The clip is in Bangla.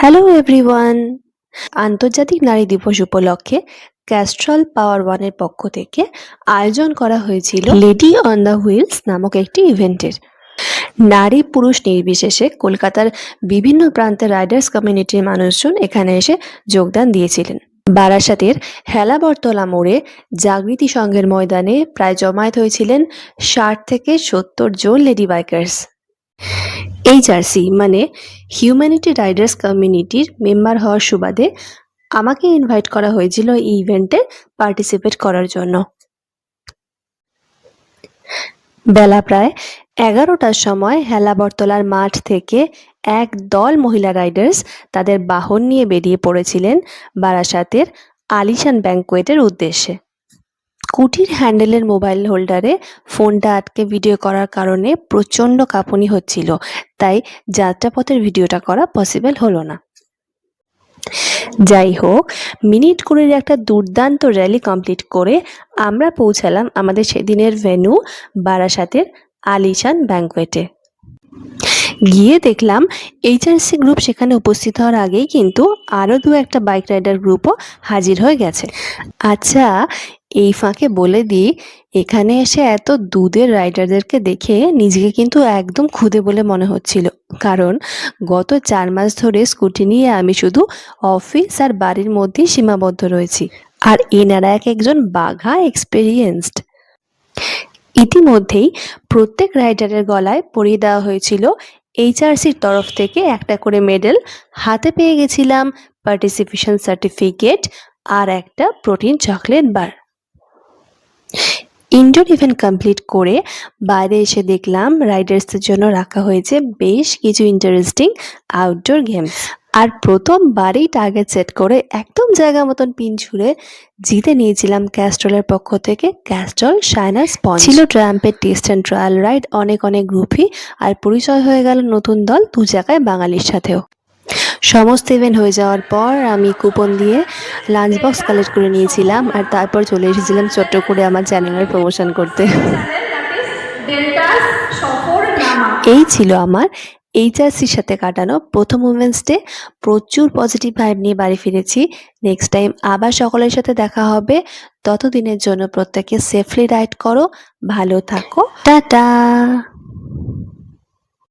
Hello everyone. আন্তর্জাতিক নারী দিবস উপলক্ষে ক্যাস্ট্রল পাওয়ার ওয়ানের পক্ষ থেকে আয়োজন করা হয়েছিল লেডি অন দ্য হুইলস নামক একটি ইভেন্টের। নারী পুরুষ নির্বিশেষে কলকাতার বিভিন্ন প্রান্তের রাইডার্স কমিউনিটির মানুষজন এখানে এসে যোগদান দিয়েছিলেন। বারাসাতের হেলাবরতলা মোড়ে জাগৃতি সংঘের ময়দানে প্রায় জমায়েত হয়েছিলেন ৬০ থেকে ৭০ জন লেডি বাইকার্স। এইচআরসি মানে হিউম্যানিটি রাইডার্স কমিউনিটির মেম্বার হওয়ার সুবাদে আমাকে ইনভাইট করা হয়েছিল এই ইভেন্টে পার্টিসিপেট করার জন্য। বেলা প্রায় ১১টার সময় হেলাবরতলার মাঠ থেকে এক দল মহিলা রাইডার্স তাদের বাহন নিয়ে বেরিয়ে পড়েছিলেন বারাসাতের আলিশান ব্যাংকোয়েটের উদ্দেশ্যে। স্কুটির হ্যান্ডেলের মোবাইল হোল্ডারে ফোনটা আটকে ভিডিও করার কারণে প্রচণ্ড কাঁপুনি হচ্ছিল, তাই যাত্রাপথের ভিডিওটা করা পসিবল হলো না। যাই হোক, মিনিট কুড়ির একটা দুর্দান্ত র্যালি কমপ্লিট করে আমরা পৌঁছালাম আমাদের সেদিনের ভেন্যু বারাসাতের আলিশান ব্যাংকোয়েটে। গিয়ে দেখলাম এইচআরসি গ্রুপ সেখানে উপস্থিত হওয়ার আগেই কিন্তু আরও দু একটা বাইক রাইডার গ্রুপও হাজির হয়ে গেছে। আচ্ছা, এই ফাঁকে বলে দিই, এখানে এসে এত দুধের রাইডারদেরকে দেখে নিজেকে কিন্তু একদম খুদে বলে মনে হচ্ছিল, কারণ গত ৪ মাস ধরে স্কুটি নিয়ে আমি শুধু অফিস আর বাড়ির মধ্যেই সীমাবদ্ধ রয়েছি, আর এনারা একজন বাঘা এক্সপেরিয়েন্সড। ইতিমধ্যেই প্রত্যেক রাইডারের গলায় পরিয়ে দেওয়া হয়েছিল এইচআরসির তরফ থেকে একটা করে মেডেল, হাতে পেয়ে গেছিলাম পার্টিসিপেশন সার্টিফিকেট আর একটা protein chocolate bar. Indoor event complete করে বাইরে এসে দেখলাম রাইডার্সদের জন্য রাখা হয়েছে বেশ কিছু ইন্টারেস্টিং আউটডোর গেমস, আর প্রথমবারেই টার্গেট সেট করে একদম জায়গা মতন পিন ছুঁড়ে জিতে নিয়েছিলাম ক্যাস্ট্রলের পক্ষ থেকে ক্যাস্ট্রল শাইনার স্পঞ্জ। ছিল ট্রাম্পের টেস্ট অ্যান্ড ট্রায়াল রাইড, অনেক গ্রুপই, আর পরিচয় হয়ে গেল নতুন দল ২ জায়গায় বাঙালির সাথেও। সমস্ত ইভেন্ট হয়ে যাওয়ার পর আমি কুপন দিয়ে লাঞ্চ বক্স কালেক্ট করে নিয়েছিলাম, আর তারপর চলে এসেছিলাম ছোট্ট করে আমার চ্যানেলের প্রমোশন করতে। এই ছিল আমার এইচআরসির সাথে কাটানো প্রথম উমেন্স ডে। প্রচুর পজিটিভ ভাইব নিয়ে বাড়ি ফিরেছি। নেক্সট টাইম আবার সকলের সাথে দেখা হবে। ততদিনের জন্য প্রত্যেকে সেফলি রাইড করো, ভালো থাকো, টাটা।